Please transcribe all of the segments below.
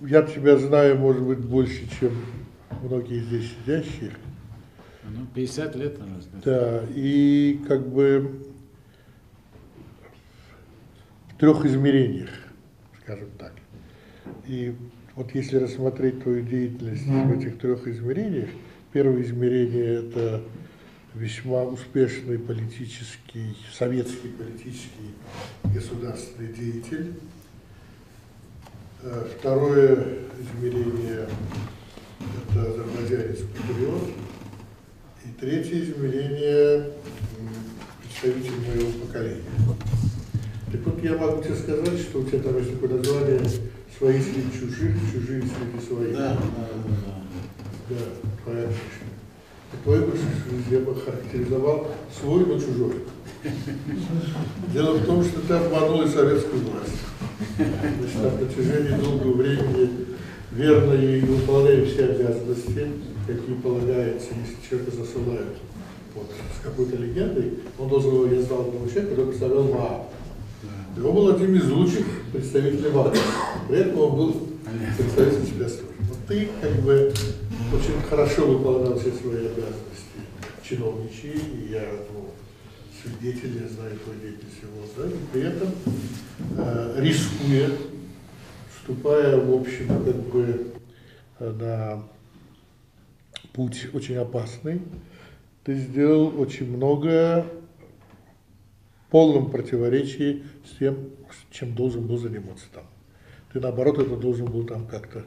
я тебя знаю, может быть, больше, чем многие здесь сидящие. Ну, 50 лет, наверное. Да, и как бы в трех измерениях, скажем так. И вот если рассмотреть твою деятельность в этих трех измерениях, первое измерение – это весьма успешный политический, советский политический государственный деятель. Второе измерение – это азербайджанец-патриот. И третье измерение – представитель моего поколения. Так вот, я могу тебе сказать, что у тебя там есть такое название «Свои среди чужих, чужие среди своих». Да, понятно. Твой бы я бы характеризовал свой, но чужой. Дело в том, что ты обманул и советскую власть. Значит, на протяжении долгого времени верно и выполняя все обязанности, какие полагается, если человека засылают вот, с какой-то легендой, он должен был, я знал одного человека, который представлял МАА. И он был одним из лучших представителей МАА. При этом он был представителем спецслужб. Вот ты как бы очень хорошо выполнял все свои обязанности чиновничьи, и я свидетель, я знаю твою деятельность его, да, и при этом рискуя, вступая, в общем, как бы на путь очень опасный, ты сделал очень многое в полном противоречии с тем, чем должен был заниматься там. Ты, наоборот, это должен был там как-то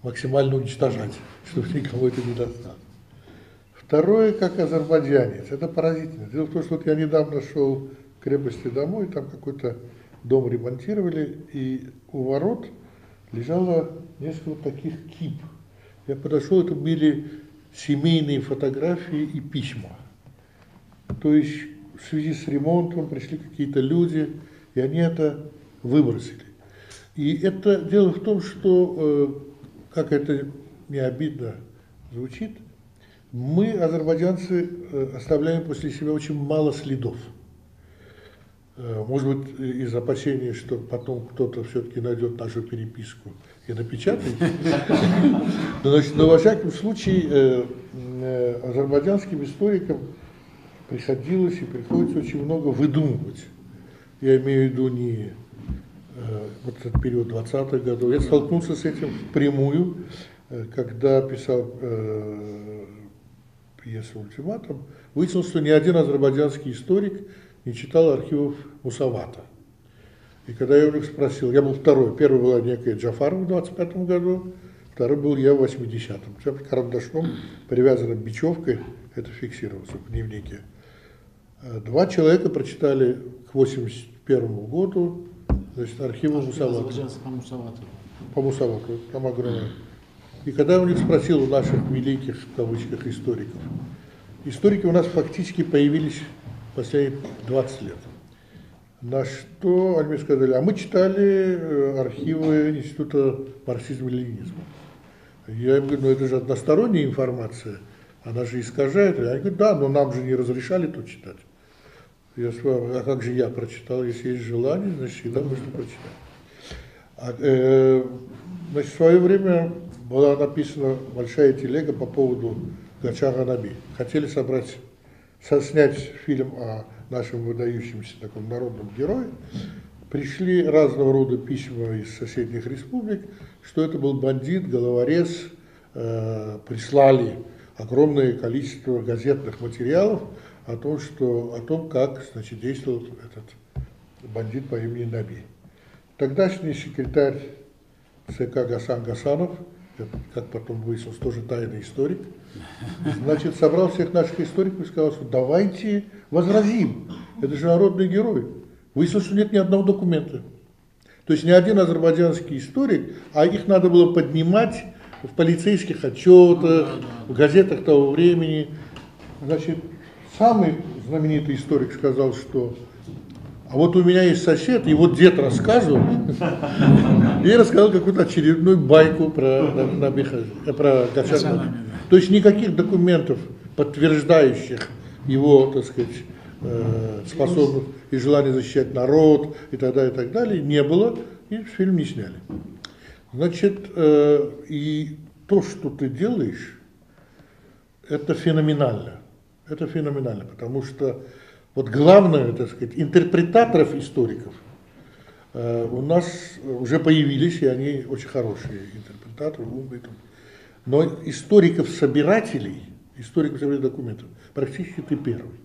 максимально уничтожать, чтобы никому это не досталось. Второе, как азербайджанец, это поразительно. Дело в том, что вот я недавно шел в крепости домой, там какой-то дом ремонтировали, и у ворот лежало несколько вот таких кип. Я подошел, это были семейные фотографии и письма. То есть в связи с ремонтом пришли какие-то люди, и они это выбросили. И это дело в том, что, как это не обидно звучит, мы, азербайджанцы, оставляем после себя очень мало следов. Может быть, из опасения, что потом кто-то все-таки найдет нашу переписку и напечатает. Но во всяком случае, азербайджанским историкам приходилось и приходится очень много выдумывать. Я имею в виду не вот этот период 20-х годов. Я столкнулся с этим впрямую, когда писал пьесу «Ультиматум». Выяснилось, что ни один азербайджанский историк не читал архивов Мусавата. И когда я у них спросил, я был второй, первый была некая Джафарова в 25-м году, второй был я в 80-м. Я карандашом, привязанным бечевкой, это фиксировалось в дневнике. Два человека прочитали к 81-му году, значит, архивы Мусавата. По Мусавату, там огромное. И когда я у них спросил, у наших великих, в кавычках, историков, историки у нас фактически появились последние 20 лет. На что они мне сказали, а мы читали архивы Института марксизма и ленинизма. Я им говорю, ну это же односторонняя информация, она же искажает. Они говорят, да, но нам же не разрешали тут читать. Я сказал, а как же я прочитал, если есть желание, значит, всегда можно прочитать. Значит, в свое время была написана большая телега по поводу Гачага Наби. Хотели снять фильм о нашем выдающемся таком народном герое. Пришли разного рода письма из соседних республик, что это был бандит, головорез. Прислали огромное количество газетных материалов о том, как, значит, действовал этот бандит по имени Наби. Тогдашний секретарь ЦК Гасан Гасанов, как потом выяснилось, тоже тайный историк, значит, собрал всех наших историков и сказал, что давайте возразим, это же народный герой. Выяснилось, что нет ни одного документа. То есть ни один азербайджанский историк, а их надо было поднимать в полицейских отчетах, в газетах того времени. Значит, самый знаменитый историк сказал, что а вот у меня есть сосед, и вот дед рассказывал, и я рассказал какую-то очередную байку про Гачага. То есть никаких документов, подтверждающих его, так сказать, способность и желание защищать народ и так далее, не было, и фильм не сняли. Значит, и то, что ты делаешь, это феноменально. Это феноменально, потому что вот главное, так сказать, интерпретаторов историков у нас уже появились, и они очень хорошие интерпретаторы, умные. Но историков-собирателей документов, практически ты первый.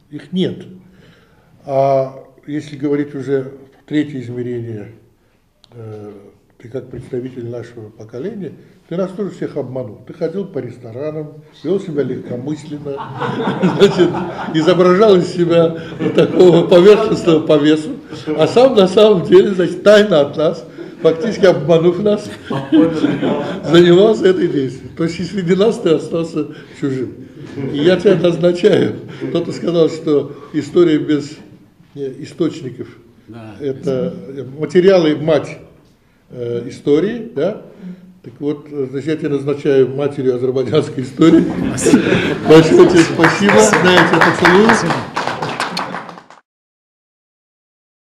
Их нет. А если говорить уже в третье измерение, ты как представитель нашего поколения, ты нас тоже всех обманул. Ты ходил по ресторанам, вел себя легкомысленно, значит, изображал из себя такого поверхностного повесу, а сам на самом деле, значит, тайно от нас, фактически обманув нас, занимался этой действием. То есть и среди нас ты остался чужим. И я тебя назначаю. Кто-то сказал, что история без источников, да, это материалы мать истории, да? Так вот, значит, я тебя назначаю матерью азербайджанской истории. Большое тебе спасибо. Да, я тебя поцелую.